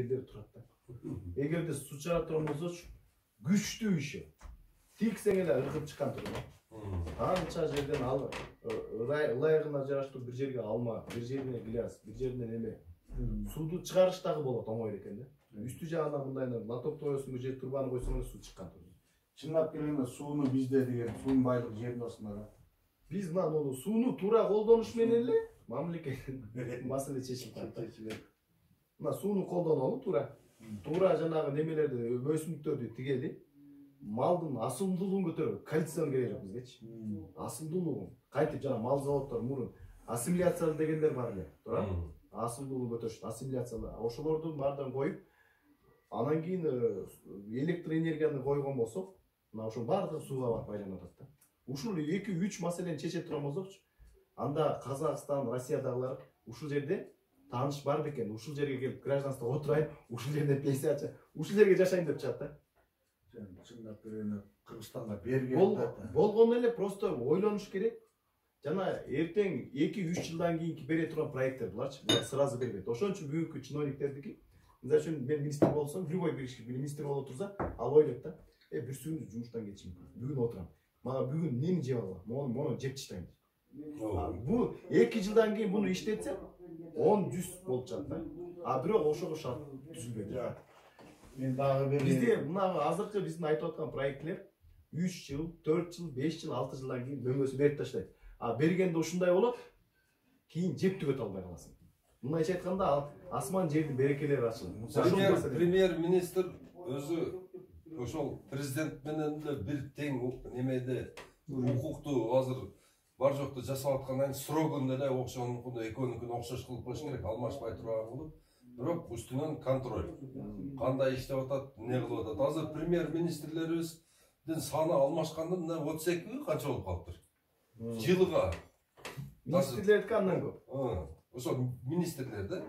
турат да. Эгерде суу чыгарып турган болсочу, күчтүү иши. Тиксең эле ыргып чыккан турат. Анча жерден ал ылайыгына жараштуу бир жерге алма, бир жерине гляс, бир жеринен эме. Сууду чыгарыш дагы болот, оңой экен да. Үстү жагына мындай лоток коесуң, же турбаны койсоң суу чыккан турат. Чынлап келгенде сууну бизде деген суунун байлыгы жердин астында. Биз мына сууну туура колдонуш менен эле мамлекеттин маселе чечилип атат. Мына сууну колдонолу туура. Туура жанагы немелерди, өсүмдүктөрдү тигели. Малдын асылдуулугун көтөрөт. Кальцийдин кереги жок бизгечи. Асылдуулугун кайтип жана мал заводдор мурун ассимиляция дегендер бар эле, туура? Асылдуулугун көтөрүшүп, ассимиляция. Ошолордун баардыгын коюп, анан кийин электр энергияны койгон болсок, мына ошо баардыгы сууга барып айланып атат да. Ушул 2-3 маселени чече турган болсокчу, анда Казакстан, Россиядагылар ушул жерде тааныш бар бекен, ушул жерге келип гражданство отурайын, ушул жерден пенсия алчы, ушул жерге жашайын деп чыгат да. Чындап келгенде Кыргызстанга берген да. Болгон эле просто ойлонуш керек. Жана эртең 2-3 жылдан кийинки бере турган проекттер буларчы, булар сразу бербейт. Ошон үчүн бүгүнкү чиновниктердики, мисалы үчүн мен министр болсом, любой бир министр болуп турса, ал ойлойт да. Бир сүүнү жумуштан кетишим. Бүгүн отурам. Мага бүгүн эмнени жеп алам? Мону жеп таштайм. Бул 2 жылдан кийин буну иштетсе 10-100 болуп чыгат да. А бирок ошого шарт түзүлбөйт. Мен дагы бир бизде мына азыркы биздин айтып аткан проектлер 3 жыл, 4 жыл, 5 жыл, 6 жылдан кийин мөңгөсү берип таштайт. А бергенде ушундай болот, кийин жеп түгөт албай каласың. Мындайча айтканда асман жердин берекелери ачылат. Премьер-министр өзү ошол президент менен эле бир тең немеде укукту азыр бар жокту жасап аткандан срогун эле окшонукун экөөнүкүн окшош кылып коюш керек, алмашпай турган кылып. Бирок үстүнөн контроль. Кандай иштеп атат, эмне кылып атат. Азыр премьер-министрлерибиздин саны алмашканда мына 32 канча болуп калыптыр. Жылыга. Министрлердики андан көп. Ошо министрлер да.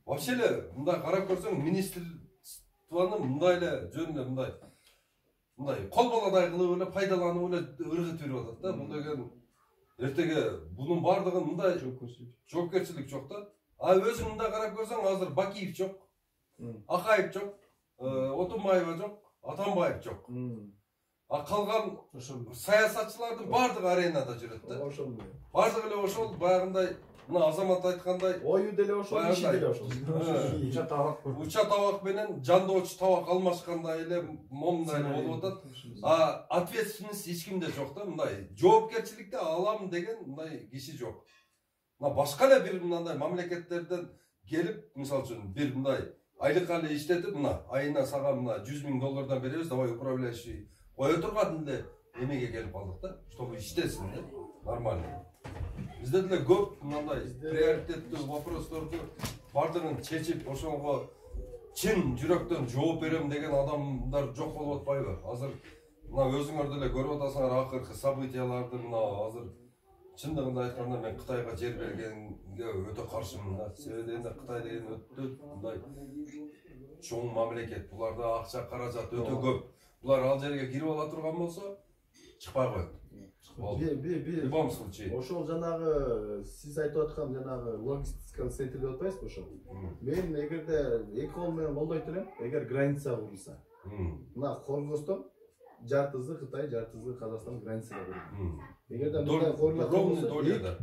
Вообще эле мындай карап көрсөң, министрлствону мындай эле жөн эле мындай кол баладай кылып эле пайдаланып эле ыргытып берип атат да. Бул деген эртеге бунун бардыгын мындай жоопкерчилик жок да. А өзүң мындай карап көрсөң, азыр Бакиев жок, Акаев жок, Отунбаева жок, Атамбаев жок. А калган саясатчылардын бардыгы аренада жүрөт да. Ошол эле. Бардыгы эле ошол баягындай, мына Азамат айткандай, ою деле ошол, иши деле ошол. Уча табак менен жандоочу табак алмашкандай эле момундай болуп атат. А ответственность эч кимде жок да, мындай жоопкерчиликти алам деген мындай киши жок. Мына башка эле бир мындай мамлекеттерден келип, мисалы үчүн бир мындай айлык эле иштетип, мына айына сага мына 100 000 доллардан беребиз, давай управляющий кое турган эле эмеге келип калдык да, чтобы иштесин да, нормально. Бизде деле көп мындай приоритеттүү вопросторду бардыгын чечип, ошого чын жүрөктөн жооп берем деген адамдар жок болуп атпайбы? Азыр мына өзүңөр деле көрүп атасыңар акыркы событияларды. Мына азыр чындыгында айтканда мен Кытайга жер бергенге өтө каршымын да. Себеби дегенде Кытай деген өтө мындай чоң мамлекет, буларда акча каражат өтө көп. Булар ал жерге кирип ала турган болсо, чыкпай коет. В любом случае. Ошол жанагы сиз айтып аткан жанагы логистикалык центр деп атпайсызбы ошол? Мен эгерде эки кол менен колдойт элем, эгер граница курулса. Мына Хоргостон жартысы Кытай, жартысы Казакстан границага курулган. Эгерде мындай курулса,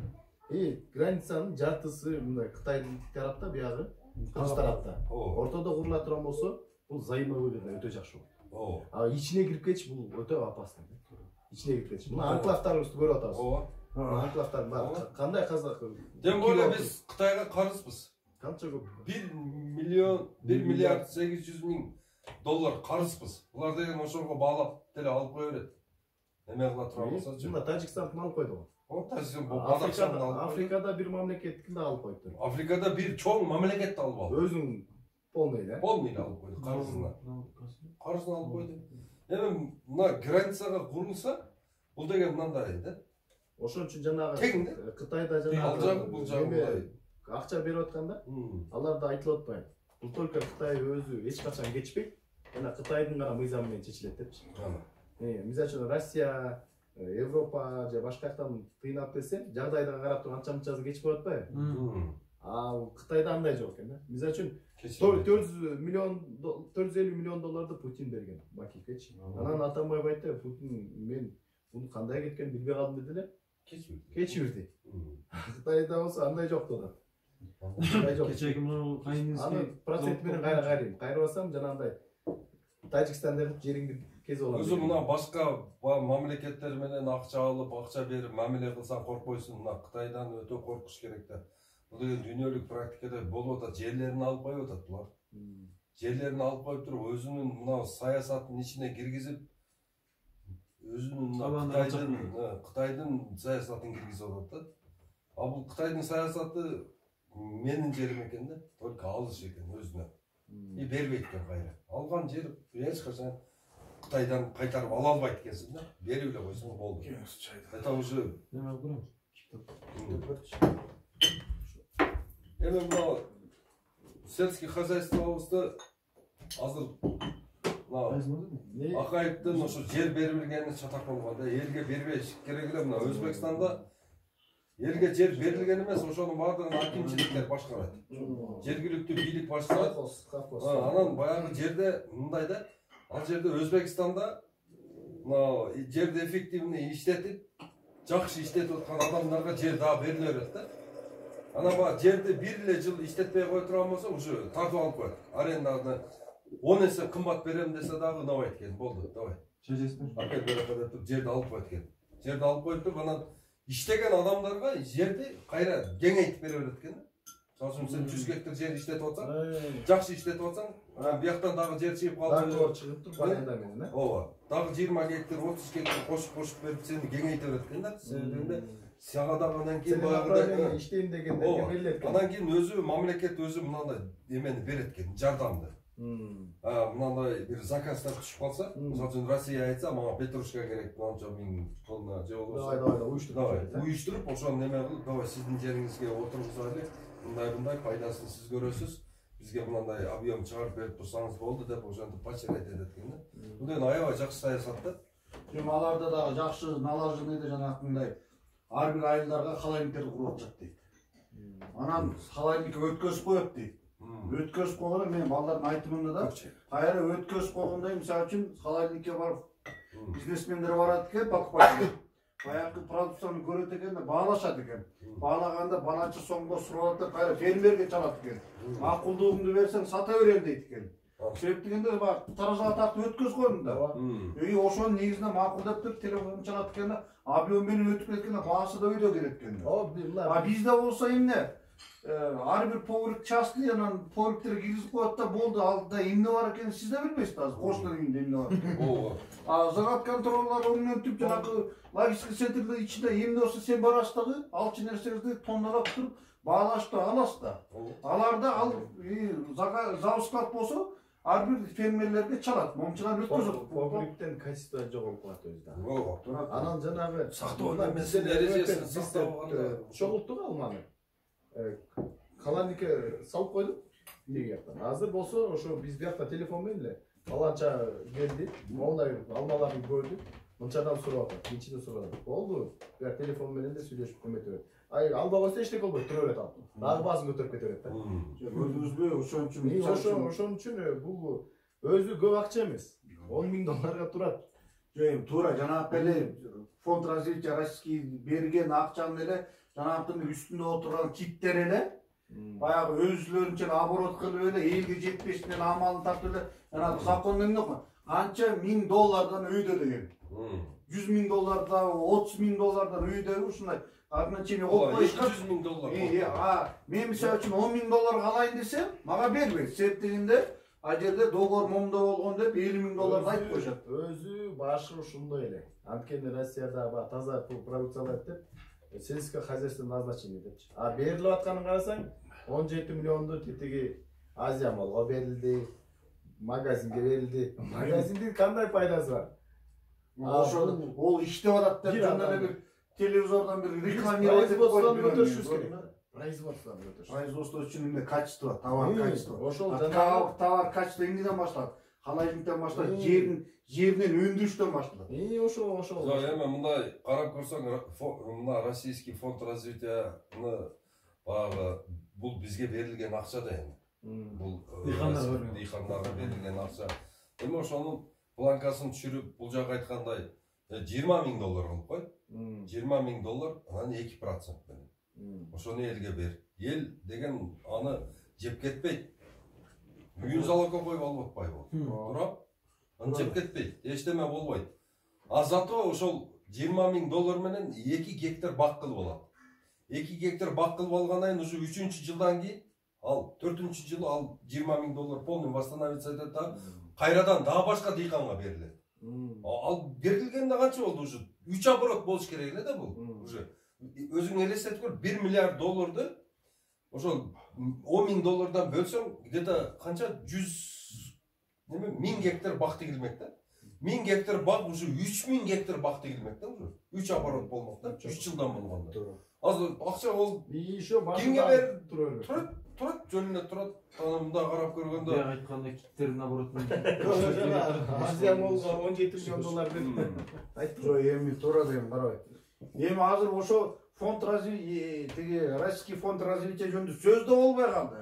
границанын жартысы мындай Кытайдын тарапта, биягы Кыргыз тарапта. Ортодо курула турган болсо, бул взаимовой өтө жакшы болот. А ичине кирип кетиш бул өтө опасно. İçine gitmedi. Bunu anklaflarımızı görüp atarız. Anklaflar var. Kanday Kazak? Dem böyle biz Kıtay'a karızbız. Kança көп? 1 milyar 800 bin dolar karızbız. Bunlar degen oşorgo bağlap tele alıp koyuyor. Emeğe kıla turamazsa. Bunda Tacikistan alıp koydu. O Tacikistan bu Kazakistan'da alıp koydu. Afrika'da bir memleketkinde alıp koydu. Afrika'da bir çoğun memleket de alıp aldı. Özün polnuyla. Polnuyla alıp koydu. Karızına. Karızına alıp koydu. Hemen buna granitsaga kurulsa, bu da mınday da. Ошон үчүн жанагы Кытайда жанагы акча берип атканда, аларда айтылып атпайбы. Бул только Кытай өзү эч качан кечпейт. Жана Кытайдын гана мыйзамы менен чечилет депчи. Мисалы үчүн Россия, Европа же башка жактан тыйнап келсе, жагдайга карап туруп анча-мынчасы кечип коет атпайбы? А Кытайда андай жок экен да. Мисалы үчүн 450 миллион долларды Путин берген Макикечи. Анан Атамбаев айтты, Путин мен bunu кандай кеткен билбей калдым деди эле. Кечирди. Кытайда болсо андай жок да. Андай жок. Кечеги мына кайныңыз Аны процент менен кайра карайм. Кайрыбасам жанагындай Тажикстандагы жериңди кезип алам. Өзү мына башка мамлекеттер менен акча алып, акча берип мамиле кылсаң коркпойсуң. Мына Кытайдан өтө коркуш керек да. Бул деген дүйнөлүк практикада болуп атат, жерлерин алып коюп атат булар. Жерлерин алып коюп туруп, өзүнүн мына саясатын ичине киргизип, өзүнүн Кытайдын саясатын киргизип атат да. А бул Кытайдын саясаты менин жерим экен да, только алыш экен өзүнө. И бербейт экен кайра. Алган жер эч качан Кытайдан кайтарып ала албайт экенсиң да. Берип эле койсоң болду. Это уже неме көрөм. эми мына сельский хозяйствобузду азыр мына Акаевдин ошо жер берилгени чатак болгон да, элге бербеш керек эле. Мына Өзбекстанда элге жер берилген эмес, ошонун баардыгын акимчиликтер башкарат. Жергиликтүү бийлик башкарат. Анан баягы жерде мындай да, ал жерде Өзбекстанда мына жерди эффективный иштетип, жакшы иштетип аткан адамдарга жер дагы бериле берет да. Анан баягы жерди бир эле жыл иштетпей кое турган болсо, уже тартып алып коет. Аренданы 10 эсе кымбат берем десе дагы унабайт экен. Болду, давай. Чечесиңер. Опять берет туруп жерди алып коет экен. Жерди алып коюп туруп, анан иштеген адамдарга жерди кайра кеңейтип бере берет экен. Мисалы сен 100 гектар жер иштетип атсаң, жакшы иштетип атсаң, бияктан дагы жер чыгып калды. Договор чыгып туруп аренда менен, ооба. Дагы 20 гектар, 30 гектар кошуп берип сени кеңейте берет экен да. Себебинде сага дагы анан кийин баягыдай иштейм дегендерге берилет экен. Анан кийин өзү мамлекет өзү мындай эмени берет экен, жардамды. Мындай бир заказдар түшүп калса, мисалы үчүн Россия айтса, мага петрушка керек, мынча 1000 тонна же болбосо. Давай, уюштуруп, ошону неме кылып, давай сиздин жериңизге отургузайлы. Мындай пайдасын сиз көрөсүз. Бизге мындай объем чыгарып берип турсаңыз болду деп ошентип поощрять этет экен да. Бул деген аябай жакшы саясат да. Аларда дагы жакшы налажыныйды жанагындай ар бир айылдарга халайниктерди куруп атышат дейт. Анан халайникке өткөзүп коет дейт. Өткөзүп койгондо мен балдардын айтымында да кайра өткөзүп койгондой, мисалы үчүн халайникке барып бизнесмендер барат экен, покупатель. Баягы продукцияны көрөт экен да баалашат экен. Баалаганда баланчы сомго сурап атып, кайра фермерге чалат экен. Макулдугуңду берсең сата берем дейт экен. Себеп дегенде бак таражага тартып өткөзүп койдум да. Ошонун негизинде макул деп туруп телефон чалат экен да, объем менен өтүп кеткенде баасы да өйдө келет экен. А бизде болсо эмне? Ар бир поварик частный, анан повариктер киргизип коет да болду, алда эмне бар экенин сиз да билбейсиз азыр. Кошунун үйүндө эмне бар экенин. Загат контроллор өңнөтүп жанагы логистика центрде ичинде эмне болсо сен барасың дагы, алчы нерсеңизди тонналап туруп баалашып аласыз да. Аларда ал завод болсо ар бир фермерлерге чалат. Момчулар өткөзөт. Повариктен качество жоголуп калат өзү да. Ооба. Анан жанагы сактоо эмесин эрежесин сактабаганда чогулттук алманы. Халайникке салып койдук тиги жактан. Азыр болсо ошо биз биякта телефон менен эле баланча келди, мондай алмаларды көрдүк. Мынчадан сурап атат, кичине сурап атат. Болду. Бияк телефон менен эле сүйлөшүп көмөтө берет. Албабаса эчтеке болбойт, тура берет алып. Дагы баасын көтөрүп кете берет да. Көрдүңүзбү? Ошон үчүн бул өзү көп акча эмес. 10 000 долларга турат. Туура жанагы эле фонд развития российский берген акчаны эле жанагынын үстүндө отурган киттер эле баягы өзүлөрүнчө оборот кылып эле элге жетпештен амалын тартып эле жанагы закон эмне койгон? Канча $1000 өйдө деген. 100 000 доллардан, 30 000 доллардан өйдө ушундай ограничение коюп коюшкан. 200 000 доллар. Мен мисалы үчүн 10 000 доллар алайын десем, мага бербейт. Себеп дегенде ал жерде договор момдо болгон деп 50 000 долларды айтып коюшат. Өзү башы ушундай эле. Анткени Россияда таза продукциялайт деп сельское хозяйство назначение депчи. А берилип атканын карасаң 17 миллионду тетиги Азия малга берилди, магазинге берилди. Магазиндин кандай пайдасы бар? Ошол ол иштеп атат деп жана бир телевизордон бир рекламировать этип коюп производство үчүн эмне качество, товар качество. Ошол товар качество эмнеден башталат? Халайниктен башталат, жеринен өндүрүштөн башталат. Ошол. Эми мындай карап көрсөң, мына российский фонд развитияны баягы бул бизге берилген акча да эми. Бул Дыйкандарга берилген акча. Эми ошонун планкасын түшүрүп, бул жак айткандай $20,000 кылып кой. $20,000 анан 2% менен. Ошону элге бер. Эл деген аны жеп кетпейт. Үйүн залогко коюп алып атпайбы? Туурабы? Аны жеп кетпейт. Эчтеме болбойт. А зато ошол $20,000 менен 2 гектар бак кылып алат. 2 гектар бак кылып алгандан уже 3-чү жылдан кийин ал 4-чү жылы ал $20,000 полный восстановиться этет да кайрадан дагы башка дыйканга берилет. Ал берилгенде канча болду уже 3 оборот болуш керек эле да бул. Уже өзүң элестетип көр, $1 миллиард ошол $10,000 бөлсөң где-то канча 1000 гектар бак тигилмек да. 1000 гектар бак уже 3000 гектар бак тигилмек да уже. 3 оборот болмок да, 3 жылдан болгондо. Азыр акча бол кимге берип турат, жөнүнө турат. Анымда карап көргөндө Бияк айткандай киттердин оборотун Азия молго $17 миллион айтты. Жо эми туура деген карабайт. Эми азыр ошо фонд развития, тиги Российский фонд развития жөнүндө сөз да болбой калды.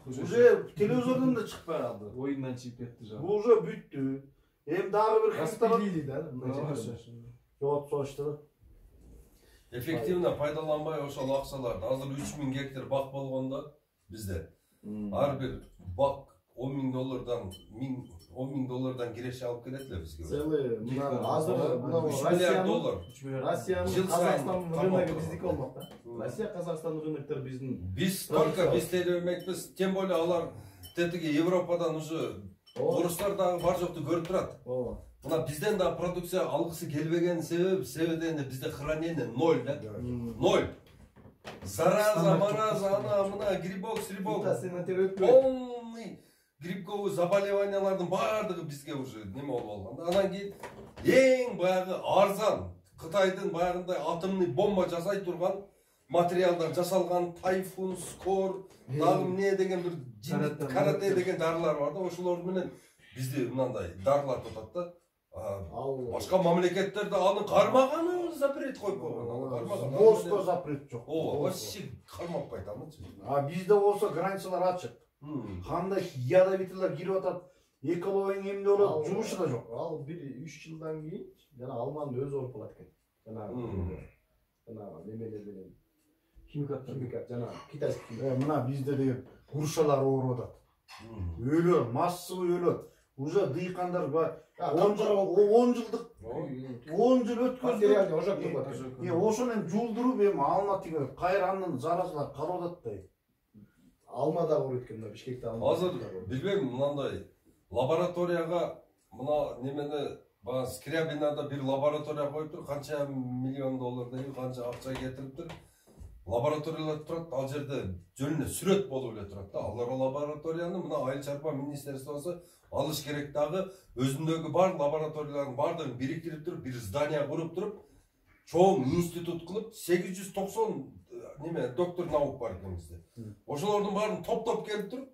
Уже телевизордон да чыкпай калды. Оюндан чыгып кетти жана. Бул уже бүттү. Эми дагы бир Распилили да. Жогот сошту. эффективно пайдаланбай ошол акчаларды азыр 3000 гектар бак болгондо бизде ар бир бак $10,000 $10,000 киреше алып келет эле бизге. Целый азыр Россиянын Казакстандын рыногу биздики болмок да. Россия Казакстандын рыноктор биздин. Биз только биз телебемекпиз, тем более алар тетиги Европадан уже орустар дагы бар жокту көрүп турат. Мына бизден да продукция алгысы келбеген себебинде бизде хранение 0 да. 0. Зараза, мараза, ана мына грибок, полный грибковый заболеваниялардын баардыгы бизге уже неме болуп алган. Анан кийин эң баягы арзан Кытайдын баягындай атомный бомба жасай турган материалдар жасалган Тайфун, Скор, дагы эмне деген бир карате деген дарылар бар да, ошолор менен бизде мындай дарылар тотот да. Башка мамлекеттерде аны кармаганы запрет коюп койгон. Боско запрет жок. Вообще кармап кайтамычы. А бизде болсо границалар ачык. Кандай ядовитилер кирип атат, экология эмне болот, жумушу да жок. Ал бир 3 жылдан кийин жана алманын өзү ооруп калат экен. Жана немелер менен химикат жана китайский. Мына бизде деген куршалар ооруп атат. Өлөр, массовый өлөт. Уже дыйкандар 10 жылдык 10 жыл өткөздү. Ошонун жуулдуруп эми алма тиги кайранын заразалар калып атат да. Алма да ооруп экен, Бишкекте алма. Азыр билбейм, мындай лабораторияга мына немени баягы Скрябинада бир лаборатория коюптур, канча $1,000,000 дейби, канча акча кетириптир. Лабораториялар турат, ал жерде жөнүнө сүрөт болуп эле турат да. Алар лабораторияны мына Айыл чарба министерствосу алыш керек дагы, өзүндөгү бар лабораториялардын баардыгын бириктирип туруп, бир здание куруп туруп, чоң институт кылып 890 неме доктор наук бар экен бизде. Ошолордун баарын топ-топ келип туруп,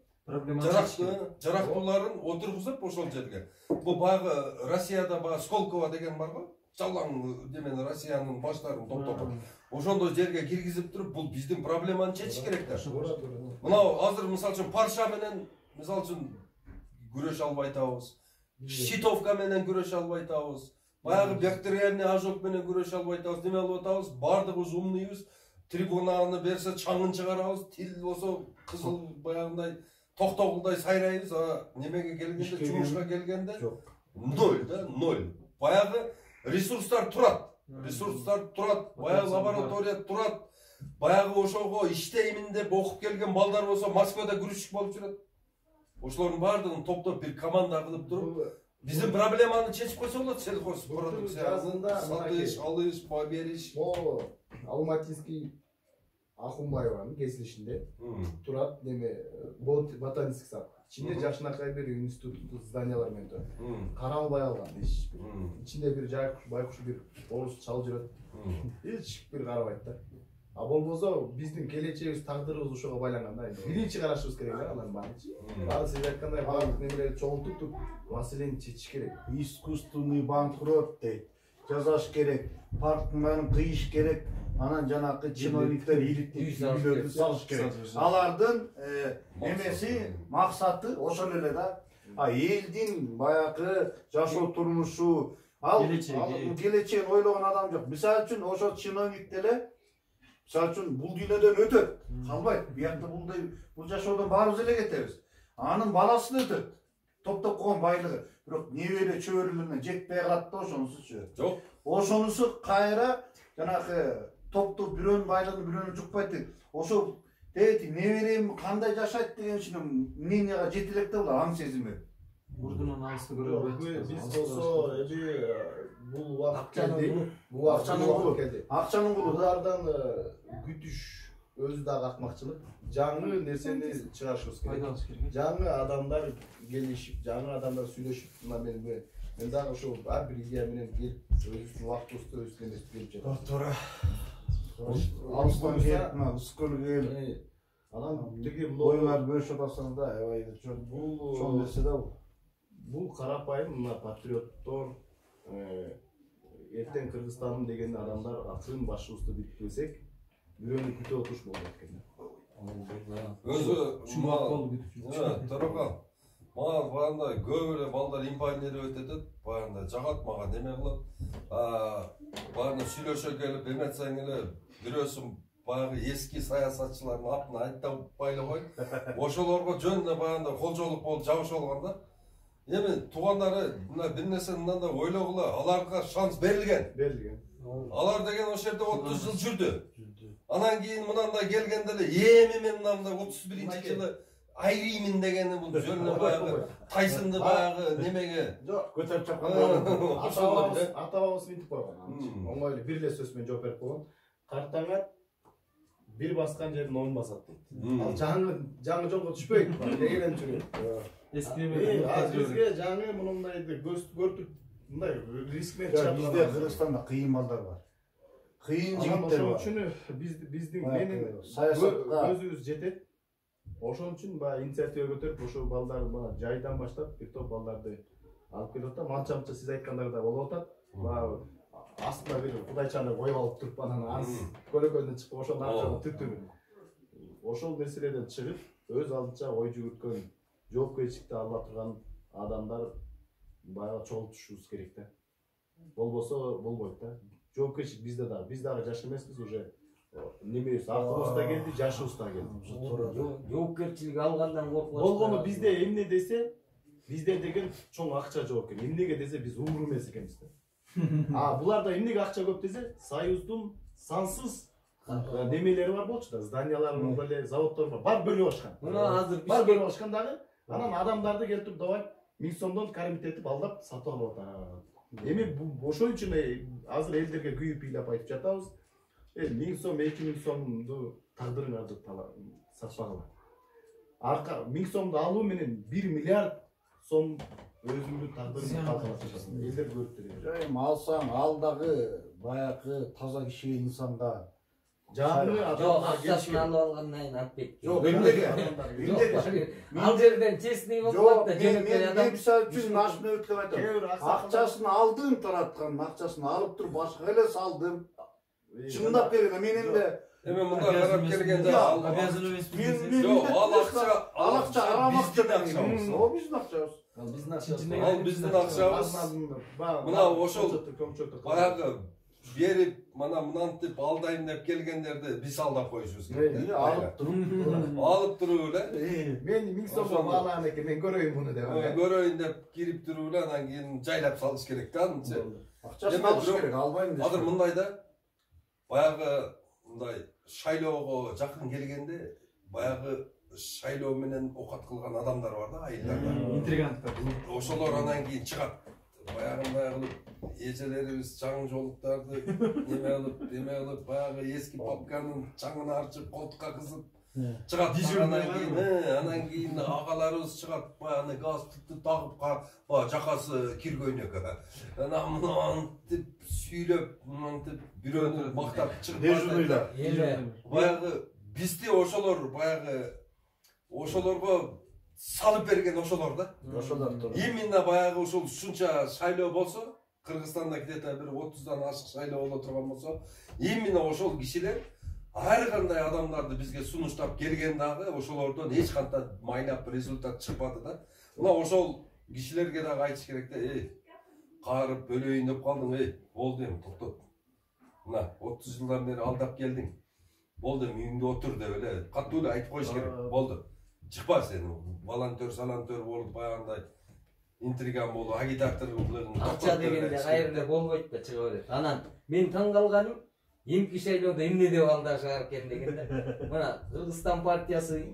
жарактууларын отургузуп ошол жерге. Бул баягы Россияда баягы Сколково деген бар го, жалаң немени Россиянын баштарын топ-топ. Ошондой жерге киргизип туруп, бул биздин проблеманы чечиш керек да. Мына азыр мисалы үчүн парша менен мисалы үчүн күрөшө албай атабыз. Щитовка менен күрөшө албай атабыз. Баягы бактериальный ожог менен күрөшө албай атабыз. Неме болуп атабыз? Бардыгыбыз умныйбыз. Трибунаны берсе чаңын чыгарабыз. Тил болсо кызыл баягындай токтогулдай сайрайбыз. Немеге келгенде, жумушка келгенде 0 да, 0. Баягы ресурстар турат. Баягы лаборатория турат. Баягы ошого иштеймин деп окуп келген балдар болсо Москвада күрүшчүк болуп жүрөт. Ошолордун баардыгын топтоп бир команда кылып туруп, биздин проблеманы чечип койсо болот, сельхоз продукциясын сатыш, алыш, бериш. Могу Алматинский Ахунбаеванын кесилишинде турат неме ботанический сад. Ичинде жакшынакай бир институт зданиялар менен турат. Каралбай алган эч бир. Ичинде бир жай байкуш бир орус чалып жүрөт. Эч бир карабайт да. А болбосо биздин келечегибиз, тагдырыбыз ошого байланган да. Биринчи карашыбыз керек да, анан баардыгы. Баары сиз айткандай баардык немелерди чогултуп маселени чечиш керек. Искусственный банкрот дейт. жасаш керек, парктын баарын кыйыш керек. Анан жанакы чиновниктер иликтүүлөрдү салыш керек. Алардын эмеси, максаты ошол эле да. Элдин баягы жашоо турмушу, ал келечегин ойлогон адам жок. Мисалы үчүн ошо чиновник деле мисалы үчүн бул дүйнөдөн өтөт, калбайт. Биякта бул жашоодон баарыбыз эле кетебиз. Анын баласы да өтөт. Топтоп койгон байлыгы. Бирок небере чөбөрөлөрүнө жетпей калат да ошонусучу. Жок. Ошонусу кайра жанагы топтоп бирөөнүн байлыгын бирөөнү жукпайт дейт. Ошо дейт неберем кандай жашайт деген үчүн мненияга жете элек да булар аң сезими. Мурдунан алысты көрө албайт. Биз болсо бул убакыт келди. Бул акчанын келди. Акчанын кулу. Булардан күтүш өзү дагы акмакчылык. Жаңы нерсени чыгарышыбыз керек. Жаңы адамдар келишип, жаңы адамдар сүйлөшүп, мен дагы ошо ар бир идея менен келип, өзүбүздүн убактыбызды өзүбүздүн келип жатат. Туура. Алыстан келип, Ыскөлгө келип, анан тиги боюңарды бөлүшүп алсаң да, аябай бул чоң нерсе да бул. Бул карапайым мына патриоттор, эртең Кыргызстаным деген адамдар атын башыбызды биткилесек, бирөөнү күтүп отуруш болот экен. Өзү Чумак болду күтүп. Турган. Мага баганда көп эле балдар импайнери өтөт, баганда жагат мага неме кылат. Багында сүйлөшө келип, эметсең эле бирөөсүн баягы эски саясатчылардын атын айтпай эле кой. Ошолорго жөн эле баганда колжолук болуп жабышып алган да. Эми туугандары мына бир нерсени мындай ойлогула, аларга шанс берилген. Алар деген ошол жерде 30 жыл жүрдү. Анан кийин мынандай келгенде эле эми мен мындай 31-жылы айрыймын дегени бул жөн эле баягы Тайсынды баягы немеге Жок, көтөрүп чапкан. Ата-бабабыз мынтип койгон. Оңой эле бир эле сөз менен жооп берип койгон. Картаңа бир баскан жерин 10 басат дейт. Ал жаңы жолго түшпөйт, дегенен жүрөт. Бизге жаңы мындай көз көртүп мындай риск менен чыгат. Бизде Кыргызстанда кыйын балдар бар. Кыйын жигиттер бар. Ошон үчүн биздин менин саясатка өзүбүз жетет. Ошон үчүн баягы инициатива көтөрүп, ошол балдарды мына жайдан баштап бир топ балдарды алып келип атат. Манча-манча сиз айткандардай болуп атат. Баягы астына бир кудайчаны коюп алып туруп анан анын көлөкөдөн чыгып ошону аркылуу түтүп. Ошол нерселерден чыгып, өз алдынча ой жүгүрткөн, жоопкерчиликти ала турган адамдар баягы чогултушубуз керек да. Болбосо болбойт да. Жоопкерчилик биз дагы жаш эмеспиз уже. Немебиз актыбыз да келди, жашыбыз да келди. Жоопкерчилик алгандан коркуп. Болгону бизде эмне десе, бизде деген чоң акча жоопкер. Эмнеге десе биз умур эмес экенбиз да. Буларда эмнеге акча көп десе, Союздун сансыз немелери бар болчу да, зданиялары бар эле, заводдор бар. Бар бөлүп ачкан. Мына азыр бар бөлүп ачкан дагы, анан адамдарды келтирип давай 1000 сомдон кармит этип алдап сатып алып атат. Эми ошон үчүн азыр элдерге күйүп ыйлап айтып жатабыз. 1000 сом, 2000 сомду тагдырыңарды сатпагыла. 1000 сомду алуу менен 1 миллиард сом өзүңдүн тагдырыңды калкалатасың. Элдер көрүп турат. Эми алсаң, ал дагы баягы таза кишиге, инсанга жаңы адамдар акчасын алып алгандан кийин атпайт. Жок, эмнеге? Ал жерден честный болуп да мен мисалы үчүн машина өткөп айтам. Акчасын алдым тараткан, акчасын алып туруп башка эле салдым. Чындап келгенде мен эмне эми мындай карап келгенде обязан эмеспиз. Жок, ал акча аламакча акчабыз. О, биздин акчабыз. Ал биздин акчабыз. Мына ошол баягы берип, мынантип алдайм деп келгендерди биз алдап коюшубуз керек. Алып туруп эле. Мен 1000 сомго баалаган экен, мен көрөйүн муну деп. Көрөйүн деп кирип туруп эле анан кийин жайлап салыш керек да анча. Акчасын алыш керек, албайм деп. Азыр мындай да. Баягы мындай шайлоого жакын келгенде, баягы шайлоо менен окат кылган адамдар бар да, айылдарда. Интриганттар. Ошолор анан кийин чыгат. Баягындай кылып, эжелерибиз жаңы жолуктарды неме кылып, баягы эски папканын чаңын арчып, колтукка кызып чыгат. Анан кийин агаларыбыз чыгат, баягы галстукты тагып, жакасы кир көйнөк. Анан мынтип сүйлөп, мынтип бирөөнү мактап чыгып дежурныйлар. Баягы бизди ошолор баягы ошолорго салып берген ошолор да. Ошолор тура. Именно баягы ушул ушунча шайлоо болсо, Кыргызстанда где-то бир 30дан ашык шайлоо боло турган болсо, именно ошол кишилер ар кандай адамдарды бизге сунуштап келген дагы ошолордон эч кандай майнап результат чыкпады да. Мына ошол кишилерге дагы айтыш керек да, каарып өлөйүн деп калдың, болду эми токтот. Мына 30 жылдан бери алдап келдиң. Болду эми үйүңдө отур деп эле катуу эле айтып коюш керек. Болду. Чыкпа сен волонтер, салантер болуп баягындай интриган болуп, агитаторлугун. Акча дегенде кайрылып болбойт да чыга берет. Анан мен таң калганым эмки шайлоодо эмне деп алдашар экен дегенде. Мына Кыргызстан партиясы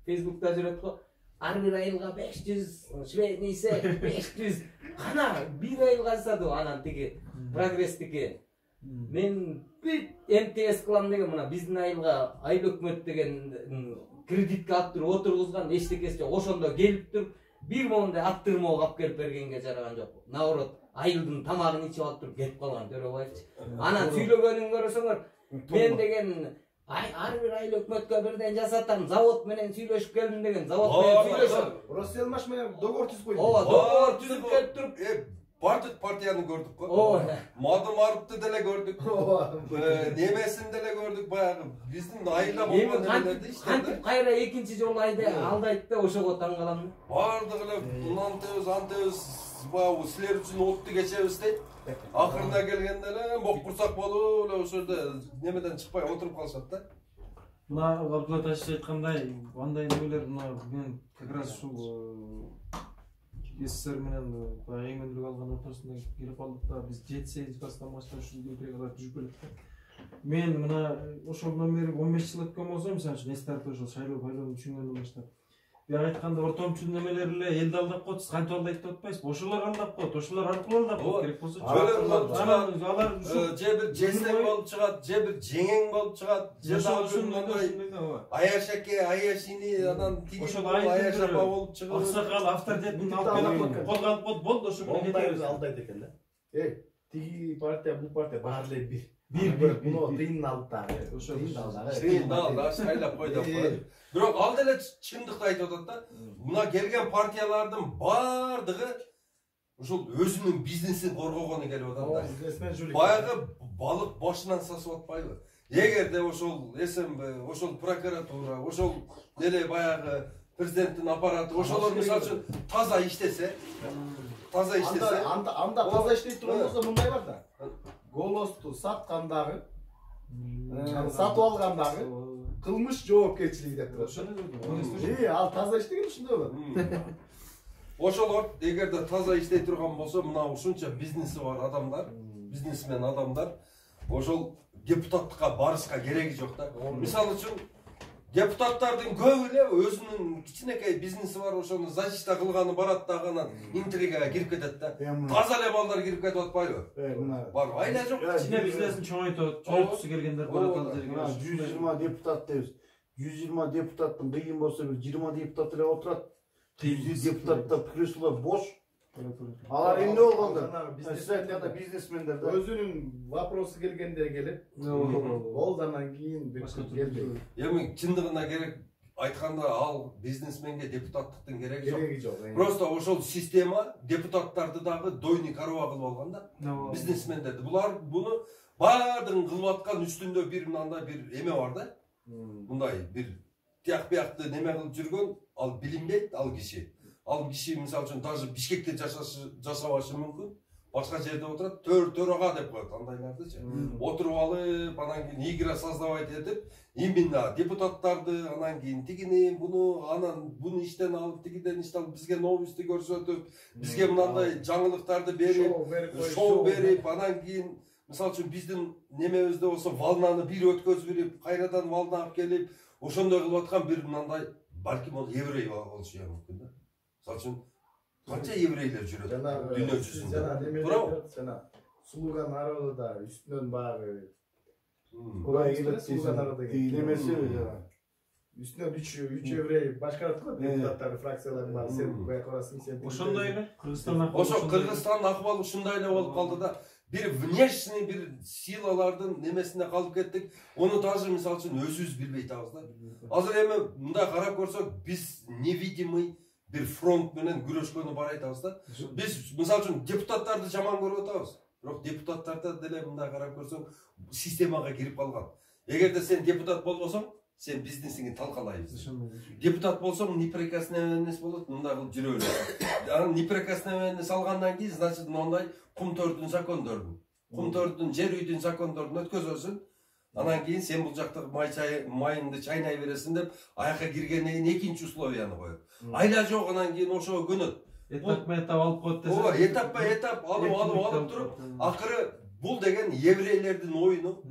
Facebook'ta жүрөт го. Ар бир айылга 500, Швейнисе 500. Кана бир айылга жасады анан тиги прогресстики. Мен МТС кылам деген мына биздин айылга айыл өкмөт деген кредитке аттырып отургузган эчтекеси жок. Ошондо келип туруп бир момундай аттырмоо кап келип бергенге жараган жок. Наоборот, айылдын тамагын ичип алып туруп кетип калган Төрөбаевч. Анан сүйлөгөнүн көрөсөңөр, мен деген ар бир айыл өкмөткө бирден жасатам, завод менен сүйлөшүп келдим деген, завод менен сүйлөшүп. Росселмаш менен договор түзүп койдум. Ооба, договор түзүп келип туруп. Бардык партияны көрдүк го. Ооба. Мадымаровду деле көрдүк. Немесин деле көрдүк баягы. Биздин айылда болгон нерселерди иштеди. Кантип кайра экинчи жолу алдайт да ошого таң калам. Бардык эле мынантебиз, антебиз, баягы силер үчүн отду кечебиз дейт. Акырына келгенде эле бок курсак болуп эле ошо жерде немеден чыкпай отуруп калышат да. Мына Абдулла Ташич айткандай, андай немелер мына мен как раз ушул СССР менен баягы эгемендүүлүк алган ортосунда келип калдык да, биз 7-8 баштап ушул интригалар жүрүп келет. Мен мына ошондон бери 15 жыл өткөн болсо, мисалы үчүн эсте ошол шайлоо байлоону түшүнгөндөн баштап. Бияк айтканда ортомчу немелер эле элди алдап коет, кантип алдайт деп атпайсызбы? Ошолор алдап коет, ошолор аркылуу алдап коет керек болсо. Алар же бир жесең болуп чыгат, же бир жеңең болуп чыгат, же дагы аяшаке, аяшини, анан тиги аяшапа болуп чыгат. Аксакал авторитетин алып келип колго алып коет, болду ошо менен кетебиз. Алдайт экен да. Тиги партия, бул партия баары эле бир. Муну тыйын алып дагы. Ошо тыйын алды, шайлап кой деп коет. Бирок ал деле чындыкты айтып атат да. Мына келген партиялардын бардыгы ушул өзүнүн бизнесин коргогону келип атат да. Баягы балык башынан сасып атпайбы? Эгерде ошол СМБ, ошол прокуратура, ошол деле баягы президенттин аппараты, ошолор мисалы үчүн таза иштесе, анда таза иштей турган болсо мындай бар да. Голосту саткандагы, сатып алгандагы кылмыш жоопкерчилиги деп турат. Ал таза иштеген ушундайбы? Ошолор эгерде таза иштей турган болсо, мына ушунча бизнеси бар адамдар, бизнесмен адамдар ошол депутаттыкка барышка кереги жок да. Мисалы үчүн депутаттардын көбү эле өзүнүн кичинекей бизнеси бар, ошону защита кылганы барат дагы анан интригага кирип кетет да. Таза эле балдар кирип кетип атпайбы? Бар, айла жок. Кичине бизнесин чоңойтуусу келгендер барат ал жерге. 120 депутат дейбиз. 120 депутаттын кыйын болсо бир 20 депутат эле отурат. 100 депутатта пикирсулар бош. Алар эмне болгондор? Бизнесмендер да. Өзүнүн вопросу келгенде келип, болду анан кийин келбейт. Эми чындыгына керек айтканда ал бизнесменге депутаттыктын кереги жок. Жок. Просто ошол система депутаттарды дагы дойный корова кылып алган да. Бизнесмендерди. Булар буну баардыгын кылып аткан үстүндө бир мындай бир эме бар да. Мындай бир тияк-биякты неме кылып жүргөн, ал билинбейт ал киши. Ал киши мисалы үчүн даже Бишкекте жашабашы мүмкүн. Башка жерде отурат, төрага деп коет андайлардычы. Отуруп алып, анан кийин игра создавать этип, именно депутаттарды, анан кийин тигини, буну иштен алып, тигиден иште алып, бизге новости көрсөтүп, бизге мындай жаңылыктарды берип, шоу берип, анан кийин мисалы үчүн биздин немебизде болсо волнаны бир өткөзүп, кайрадан волна алып келип, ошондой кылып аткан бир мындай балким ол еврей болушу мүмкүн да. Мисалы үчүн канча еврейлер жүрөт дүйнө жүзүндө. Жана сулууган народу да үстүнөн баягы Курай келет немеси үстүнөн 3 еврей башкарат го депутаттар, фракциялар бар. Сен куя көрөсүң, сен. Ошондой эле Кыргызстан Кыргызстандын акыбалы ушундай эле болуп калды да. Бир внешний бир силалардын немесине калып кеттик. Ону даже мисалы үчүн өзүбүз билбей атабыз да. Азыр эми мындай карап көрсөк, биз невидимый bir фронт менен күрөшкөнү бар айтабыз да. Биз мисалы үчүн депутаттарды жаман көрүп атабыз. Бирок депутаттарда деле мындай карап көрсөң системага кирип калган. Эгерде сен депутат болбосоң, сен бизнесиңди талкалайбыз. Депутат болсоң неприкосновенность болот, мындай кылып жүрө берет. Анан неприкосновенность алгандан кийин, значит, мындай кумтөрдүн закондордун, кумтөрдүн жер үйдүн закондордун өткөзөсүн. Анан кийин сен бул жакта майыңды чайнай бересиң деп, аяка киргенден кийин экинчи условияны коет. Айла жок, анан кийин ошого көнөт. Этап алып коет десе. Ооба, этап алып туруп, акыры бул деген еврейлердин оюну.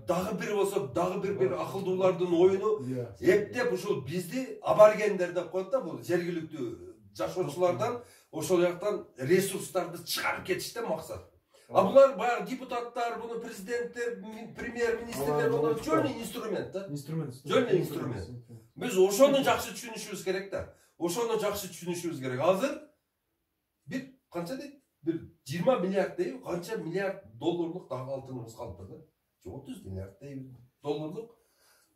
Дагы бир болсо, дагы бир акылдуулардын оюну. Эптеп ушул бизди аборгендер деп коет да, бул жергиликтүү жашоочулардан ошол жактан ресурстарды чыгарып кетиште максат. А булар баягы депутаттар, буну президенттер, премьер-министрлер, буну жөн инструмент да. Жөн инструмент. Биз ошону жакшы түшүнүшүбүз керек да. Ошону жакшы түшүнүшүбүз керек. Азыр бир канча дейт? Бир 20 миллиард дейби, канча миллиард долларлык дагы алтыныбыз калды да. 30 миллиард дейби долларлык.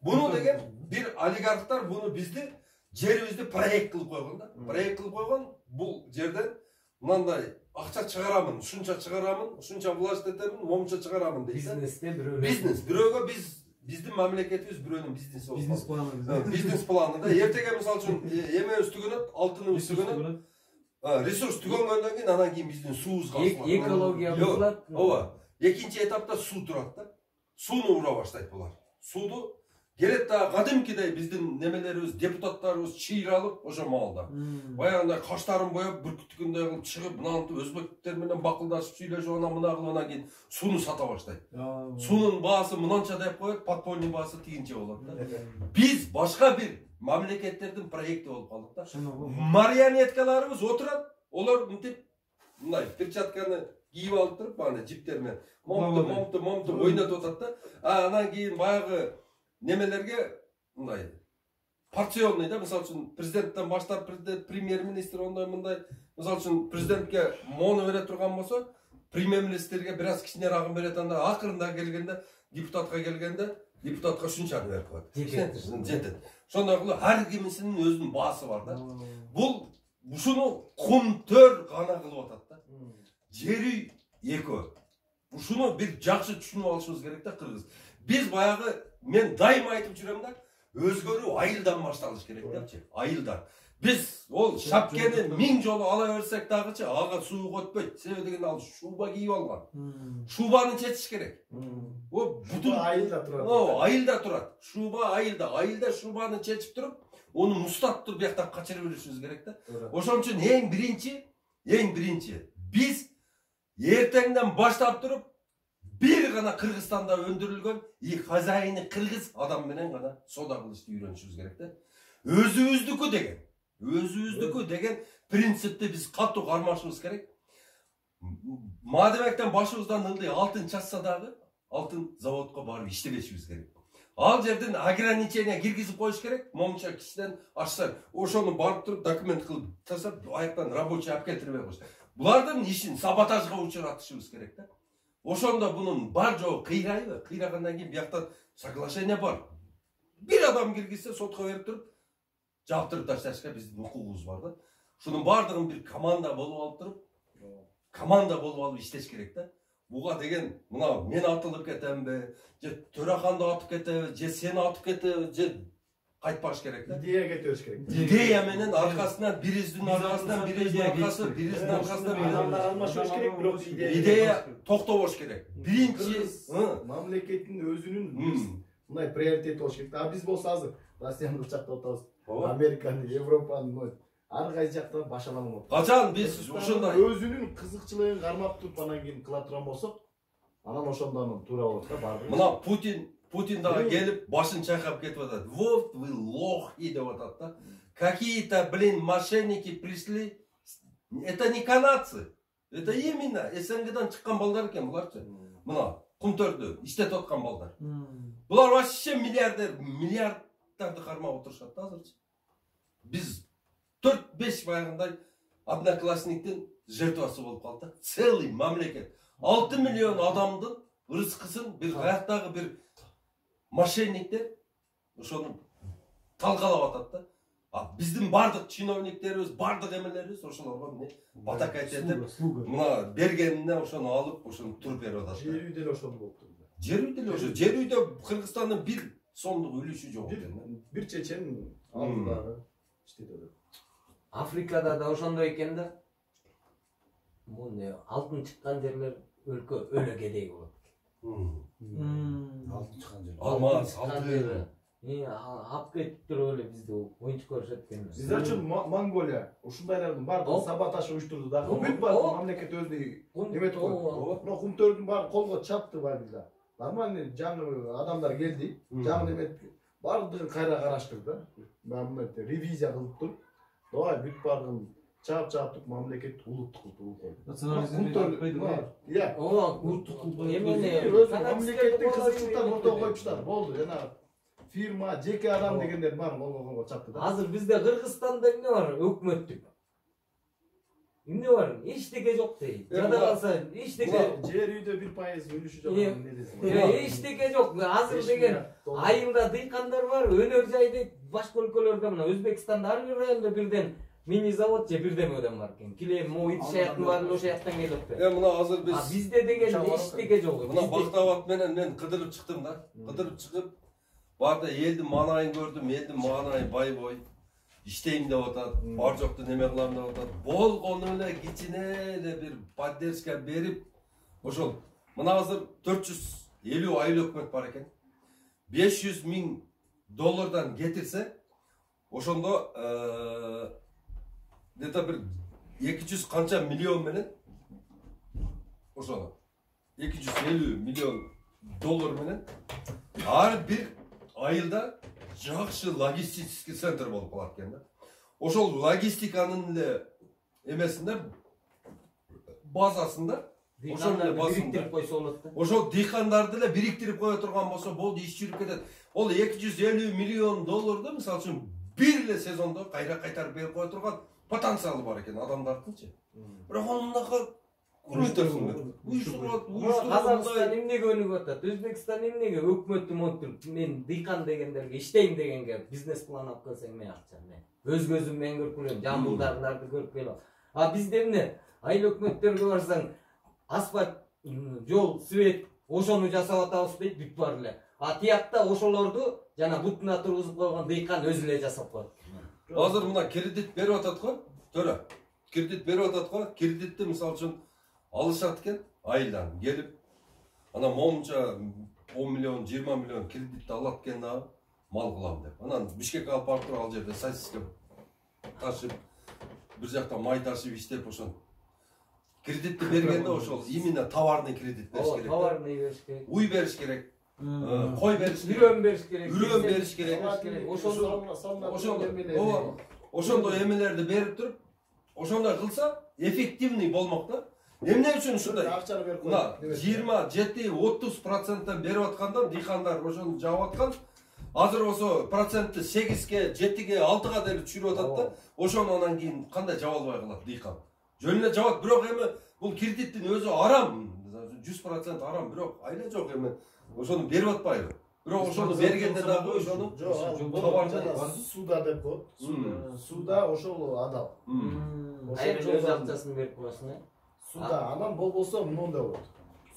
Буну деген бир олигархтар буну бизди жерибизди проект кылып койгон да. Проект кылып койгон, бул жерден мындай акча чыгарамын, ушунча чыгарамын, ушунча власть этемин, момча чыгарамын дейт. Бизнесте бирөөнүн. Бизнес, бирөөгө биздин мамлекетибиз бирөөнүн бизнеси болот. Бизнес планы. Бизнес планы да. Эртеге мисалы үчүн эмебиз түгөнөт, алтыныбыз түгөнөт. Ресурс түгөнгөндөн кийин анан кийин биздин суубуз калат. Экология бузулат. Ооба. Экинчи этапта суу турат да. Сууну ура баштайт булар. Сууду келет да кадимкидей биздин немелерибиз, депутаттарыбыз чыйралып ошо маалда. Баягындай каштарын боеп, бүркүттүгүндөй кылып чыгып, мынантип өзбектер менен бакылдашып сүйлөшүп, анан мына кылып анан кийин сууну сата баштайт. Суунун баасы мынанча деп коет, подпольный баасы тигинче болот да. Биз башка бир мамлекеттердин проекти болуп калдык да. Марионеткаларыбыз отурат, олар мынтип мындай перчатканы кийип алып туруп, бааны жиптер менен момту ойнотуп атат да. Анан кийин баягы немелерге мындай порционный да, мисалы үчүн президенттен баштап премьер-министр мындай мисалы үчүн президентке мону бере турган болсо, премьер-министрге бир аз кичине рагын берет, анда акырында келгенде депутатка депутатка ушунчаны берип коет. Жетет. Ошондой кылып ар кимисинин өзүнүн баасы бар да. Бул ушуну кумтөр гана кылып атат да. Жери экөө. Ушуну бир жакшы түшүнүп алышыбыз керек да, кыргыз. Биз баягы мен дайыма айтып жүрөм да, өзгөрүү айылдан башталыш керек депчи. Айылдан. Биз ол шапкени 1000 жолу ала берсек дагычы ага суу көтпөйт. Себеби дегенде ал шуба кийип алган. Шубаны чечиш керек. О, бүтүн айылда турат. О, айылда турат. Шуба айылда шубаны чечип туруп, onu мустап туруп бияктан качырып беришибиз керек да. Ошон үчүн эң биринчи биз эртеңден баштап туруп бир гана Кыргызстанда өндүрүлгөн и хозяйны кыргыз адам менен гана сода кылышты үйрөнүшүбүз керек да. Өзүбүздүкү деген принципти биз катуу кармашыбыз керек. Мадебектен башыбыздан ылдый алтын чачса дагы алтын заводко барып иштебешибиз керек. Ал жерден ограничение киргизип коюш керек. Момча кишиден ашса, ошону барып туруп документ кылып тастап, аяктан рабочий алып келтирбей коюш. Булардын ишин саботажга учуратышыбыз керек да. Ошондо бунун бар жогу кыйрайбы? Кыйрагандан кийин бияктан соглашение бар. Бир адам киргизсе сотко берип туруп, жаптырып ташташка биздин укугубуз бар да. Ушунун бардыгын бир команда болуп алып иштеш керек да. Буга деген мына мен атылып кетемби, же төраханды атып кетеби, же сени атып кетеби, же кайтпаш керек да. Идея кетеш керек. Идея менен аркасынан бириздин аркасынан адамдар алмашыш керек, бирок идея токтобош керек. Биринчи мамлекеттин өзүнүн мындай приоритети болуш керек. А биз болсо азыр Россияны ычактап атабыз. Американы, Европаны, ар кайсы жактан башаламын. Качан биз ошондой өзүнүн кызыкчылыгын кармап туруп анан кийин кыла турган болсок, анан ошондон туура болот да баардыгы. Мына Путин дагы келип башын чайкап кетип атат. Вот вы лохи деп атат да. Какие-то, мошенники пришли. Это не канадцы. Это именно СНГдан чыккан балдар экен буларчы. Мына кумтөрдү иштетип аткан балдар. Булар вообще миллиарддарды кармап отурушат да азырчы. Биз 4-5 баягындай одноклассниктин жертвасы болуп калды. Целый мамлекет. 6 миллион адамдын ырыскысын бир каяктагы бир мошенниктер ошону талкалап атат да. Биздин бардык чиновниктерибиз, бардык эмелерибиз ошолорго эмне батак айтып, мына бергенине ошону алып, ошону туруп берип атат. Жер үй деле ошол болуптур. Жер үй деле ошо. Жер үйдө Кыргызстандын 1 сомдук үлүшү жок экен. Бир чечен алдыдагы иштейт эле. Африкада да ошондой экен да. Муну алтын чыккан жерлер өлкө өлө кедей болот. Алтын чыккан жер. Алмаз, алтын. Алып кетип туруп эле бизди оюнчук көрүшөт экен. Сиздер үчүн Монголия ушундайлардын баардыгын саботаж уюштурду да. Бүт мамлекет өзүнүн эметип койду. Бирок кумтөрдүн баары колго чапты бардыгы. Нормальный жаңы адамдар келди. Жаңы эмет баардыгын кайра караштырды. Мамлекет ревизия кылып туруп, давай бүт баардыгын чаап мамлекет улуттук кылып койду. Национализм Иә. улуттук Мамлекеттин кызыкчылыктарын ортого коюптур. Болду, жана фирма, жеке адам дегендер баарын колго чапты да. Азыр бизде Кыргызстанда эмне бар? Өкмөттүк. Эмне бар? Эчтеке жок дейт. Жада калса эчтеке Жер үйдө 1% үлүшү жок. эчтеке жок. Азыр деген айылда дыйкандар бар, өнөр жайды башка өлкөлөрдө мына Өзбекстанда ар бир райондо бирден мини завод же бирдемеден бар экен. Килем, моид шаяктын баары ошол жактан келип. Мына азыр биз Бизде деген эчтеке жок. мына Бактабат менен мен кыдырып чыктым да. Кыдырып чыгып барды элдин маанайын көрдүм, элдин маанайы байбой. Иштейм деп атат, бар жокту неме кылам деп атат. Болгону эле кичине эле бир поддержка берип, ошол мына азыр 450 айыл өкмөт бар экен. 500 000 доллардан кетирсе, ошондо где-то бир 200 канча миллион менен ошону 250 миллион доллар менен ар бир айылда жакшы логистический центр болуп калат экен да. Ошол логистиканын эле эмесинде базасында ошол эле бириктирип койсо болот да. Ошол дыйкандарды эле бириктирип кое турган болсо болду, иш жүрүп кетет. Ол 250 миллион долларды мисалы үчүн бир эле сезондо кайтарып берип кое турган потенциалы бар экен адамдардынчы. Бирок мынакы Казакстан эмнеге өнүгүп атат? Өзбекстан эмнеге өкмөттү монтуп мен дыйкан дегендерге иштейм дегенге бизнес план алып келсең мен акча мен өз көзүм менен көрүп келем, жамбылдагыларды көрүп келем. А бизде эмне? Айыл өкмөттөргө барсаң асфальт, жол, свет ошону жасап атабыз дейт бүт бар эле. А тиякта ошолорду жана бутуна тургузуп койгон дыйкан өзү эле жасап коет. Азыр мына кредит берип атат го, төрө. Кредит берип атат го, кредитти мисалы үчүн алышат экен айылдан келип, ана момунча 10 миллион, 20 миллион кредитти алат экен да, мал кылам деп. Анан Бишкекке алып барып туруп ал жерде сосиска ташып, бир жакта май ташып иштеп ошон кредитти бергенде ошол именно товарный кредит бериш керек. Товарный бериш керек. Уй бериш керек. Кой бериш керек. Үрөн бериш керек. Үрөн бериш керек. Ошондой эмелерди берип туруп, ошондой кылса эффективный болмок да. Эмне үчүн ушундай? Акчаны берип мына 27-30% берип аткандан дыйкандар ошону жаап аткан. Азыр ошо процентти 8ге, 7ге, 6га деле түшүрүп атат да. Ошону анан кийин кандай жаба албай калат дыйкан. Жөн эле жабат, бирок эми бул кредиттин өзү арам. 100% арам, бирок айла жок эми. Ошону берип атпайбы? Бирок ошону бергенде дагы ошону суда деп коет. Суда ошол адал. Айрым өз акчасын берип коесуң, э? Суда анан болбосо мындай болот.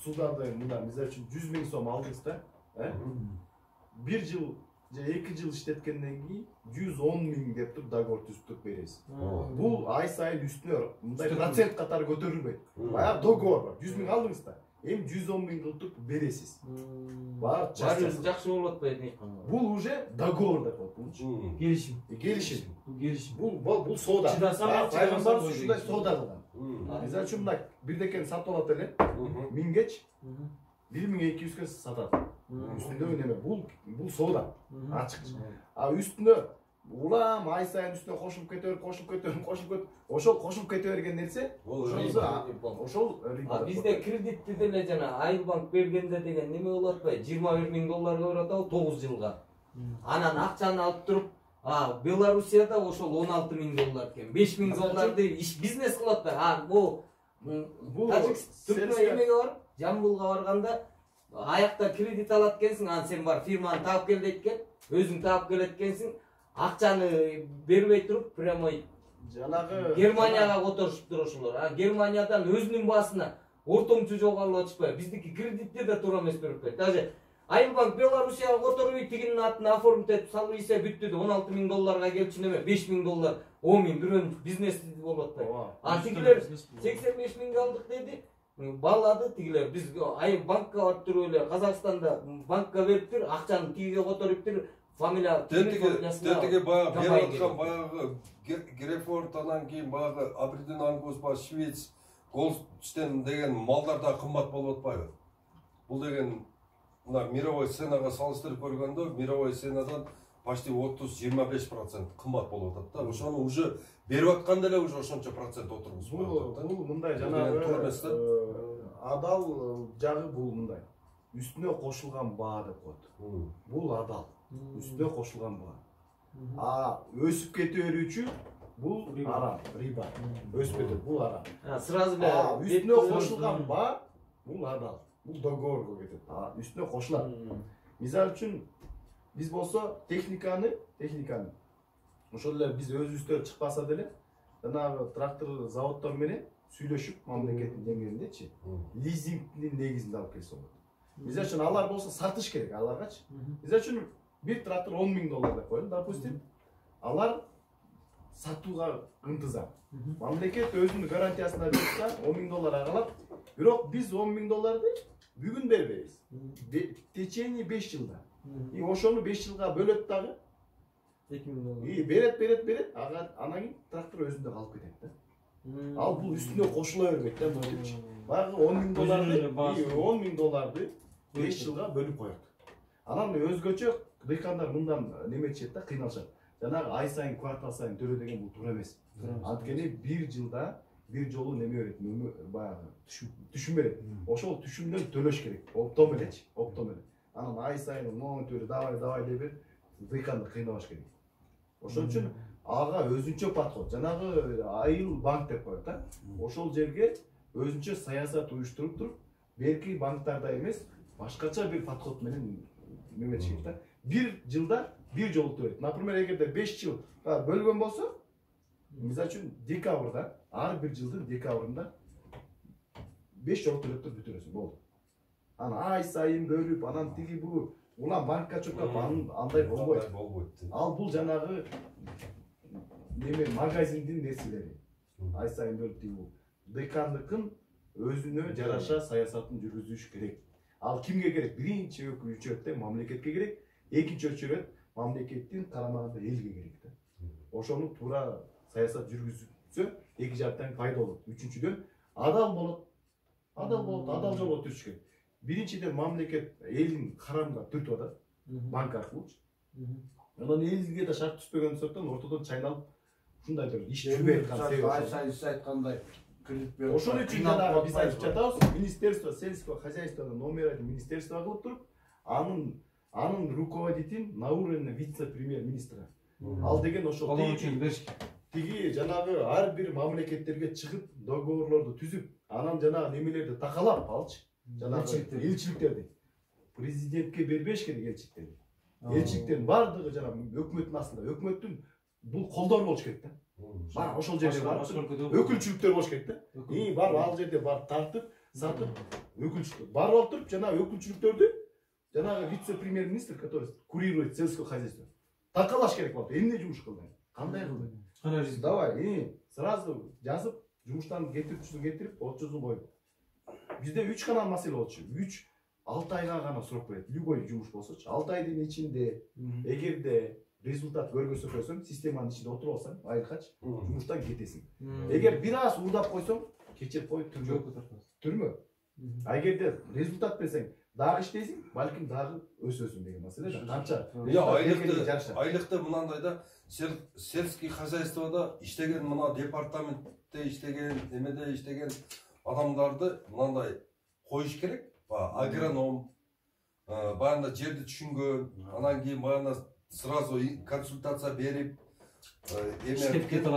Судады мына мисалы үчүн 100 000 сом алдыңыз да, бир жыл же 2 жыл иштеткенден кийин 110 000 деп туруп договор түзүп бересиз. Бул ай сайын үстүнө мындай процент катары көтөрүлбөйт. Баягы договор бар. 100 000 алдыңыз да, эми 110 000 кылып туруп бересиз. Баары жакшы болуп атпайбы дейкан. Бул уже договор деп коет. келишим. Бул соода. Пайгамбар ушундай соода кылган. Мисалы үчүн мына бирдекени сатып алат эле, 1000геч 1200ге сатат. Үстүндө неме? Бул соода. Ачык. А үстүнө улам ай сайын үстүнө кошулуп кете бер. Ошол кошулуп кете берген нерсе, ошол бизде кредитти деле жана Айыл банк бергенде деген неме болуп атпайбы? 21 000 долларга берип атабы 9 жылга. Анан акчаны алып туруп, Белоруссияда ошол 16 000 доллар экен. 5 000 долларды иш бизнес кылып атпайбы? Бул Түркмө эмеге барып, Жамбылга барганда аякта кредит алат экенсиң, анан сен бар фирманы таап кел дейт экен, өзүң таап келет экенсиң. акчаны бербей туруп прямой жанагы Германияга которушуптур ошолор. А Германиядан өзүнүн баасына ортомчу жогору ачпай, биздики кредитте да туура эмес берип коет. Даже Айылбанк Белоруссияга которуп тигинин атын оформить этип салып ийсе бүттү да $16.000 келчү неме $5.000, $10.000 бирөөнүн бизнеси болуп атпайбы. А тигилер 85.000 алдык деди. Балады тигилер. Биз банкка барып туруп эле Казакстанда банкка бериптир, акчаны тигиге которуптур, фамилия Тетиге баягы берип аткан баягы Грефорд анан кийин баягы Абриден Ангус ба Швейц Голдштейн деген малдар да кымбат болуп атпайбы? Бул деген мына мировой ценага салыштырып көргөндө мировой ценадан почти 30-25% кымбат болуп атат да. Ошону уже берип атканда эле уже ошончо процент отургузуп коюп атат. Бул мындай жанагы адал жагы бул мындай. Үстүнө кошулган баа деп коет. Бул адал. Үстүнө кошулган баа. А өсүп кете берүүчү бул арам, риба. Өсүп кетет, бул арам. Сразу эле үстүнө кошулган баа бул адал. Бул договорго кетет. Үстүнө кошулат. Мисалы үчүн биз болсо техниканы ошол эле биз өзүбүздө чыкпаса деле жанагы трактор заводдор менен сүйлөшүп мамлекеттин деңгээлиндечи лизингдин негизинде алып келсе болот. Мисалы үчүн алар болсо сатыш керек аларгачы. Мисалы үчүн бир трактор $10.000 деп коелу, допустим. Алар сатууга ынтызам. Мамлекет өзүнүн гарантиясына берсе $10.000 алат. Бирок биз $10.000 бүгүн бербейбиз. В течение 5 жылда. И ошону 5 жылга бөлөт дагы. $2.000. И берет. Анан кийин трактор өзүндө калып кетет да. Ал бул үстүнө кошула бербейт да, мынтипчи. Баягы $10.000 5 жылга бөлүп коет. Анан өзгөчө дыйкандар мындан неметишет да, кыйналышат. Жанагы ай сайын, квартал сайын төлө деген бул туура эмес. Анткени бир жылда бир жолу неме берет, баягы түшүм берет. Ошол түшүмдөн төлөш керек. Оптом элечи, Анан ай сайын монитор давай деп дыйканды кыйнабаш керек. Ошон үчүн ага өзүнчө подход, жанагы айыл банк деп коет да. Ошол жерге өзүнчө саясат уюштуруп туруп, берки банктарда эмес, башкача бир подход менен неметиш керек да. Бир жылда бир жолу төлөйт. Например, эгерде 5 жыл бөлгөн болсо, мисалы үчүн декабрда, ар бир жылдын декабрында 5 жолу төлөп туруп бүтүрөсүң, болду. Анан ай сайын бөлүп, анан тиги бул улам банкка чөкөп, андай болбойт. Ал бул жанагы неме магазиндин нерселери. Ай сайын бөлүп тиги бул. Декандыкын өзүнө жараша саясатын жүргүзүш керек. Ал кимге керек? Биринчи өчүрөттө мамлекетке керек, экинчи өчүрөт мамлекеттин карамагында элге керек да. Ошону туура саясат жүргүзүлсө, эки жактан пайда болот. Үчүнчүдөн адал болот. Адал жолго түшүш керек. Биринчиден мамлекет элин карамга түртүп атат, банк аркылуу. Анан элге да шарт түспөгөн соттон ортодон чайналып, ушундай бир иш жүрбөй аткан себеби. Сиз айткандай кредит берип. Ошон үчүн жанагы биз айтып жатабыз, Министерство сельского хозяйства номер 1 министерство кылып туруп, анын руководителин на уровне вице-премьер-министра. Ал деген ошол тиги жанагы ар бир мамлекеттерге чыгып, договорлорду түзүп, анан жанагы немелерди такалап алчы. Жанагы элчиликтерди. Президентке бербеш керек элчиликтерди. Элчиликтин бардыгы жанагы өкмөттүн астында, өкмөттүн бул колдор болуш керек да. Бар ошол жерде бар. Өкүлчүлүктөр болуш керек да. Бар ал жерде бар тартып, сатып, өкүлчүлүк. Бар болуп туруп, жанагы өкүлчүлүктөрдү жанагы вице-премьер-министр, который курирует сельское хозяйство. Такалаш керек болду. Эмне жумуш кылды? Кандай кылды? Давай, сразу жазып, жумуштан кетирип, 30 жыл бою. Бизде 3 гана маселе болчу. 3-6 айга гана срок берет. Любой жумуш болсочу. 6 айдын ичинде эгерде результат көргөзө койсоң, системанын ичинде отуруп алсаң, айылгач жумуштан кетесиң. Эгер бир аз уурдап койсоң, кечирип коюп түрмө. А эгерде результат берсең, дагы иштейсиң, балким дагы өсөсүң деген маселе да. Канча? Айлыкта мынандай да, сельский хозяйствода иштеген мына департаментте иштеген, немеде иштеген адамдарды мынандай коюш керек. Агроном, баягында жерди түшүнгөн, анан кийин баягында сразу консультация берип, иштеп кете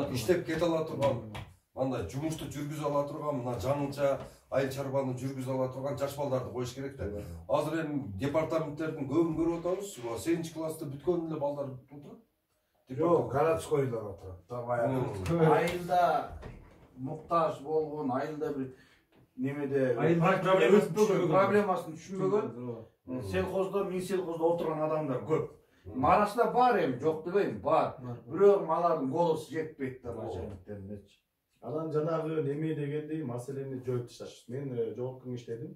ала турган, мындай жумушту жүргүзө ала турган, мына жаңылча айыл чарбаны жүргүзө ала турган жаш балдарды коюш керек да. Азыр эми департаменттердин көбүн көрүп атабыз, 8 класста бүткөн эле балдар отурат. Жок, городскойлар отурат. Баягы айылда муктаж болгон, айылда бир немеде проблемасын түшүнбөгөн селхоздо, мин селхоздо отурган адамдар көп. Арасында бар эми, жок дебейм, бар. Бирок алардын голосу жетпейт да начальниктеринечи. Анан жанагы неме дегендей маселени жоюп ташташ. Мен жогорку кеңештедим.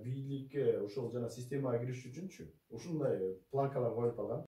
Бийликке ошол жана системага кириш үчүнчү ушундай планкалар коюп алган.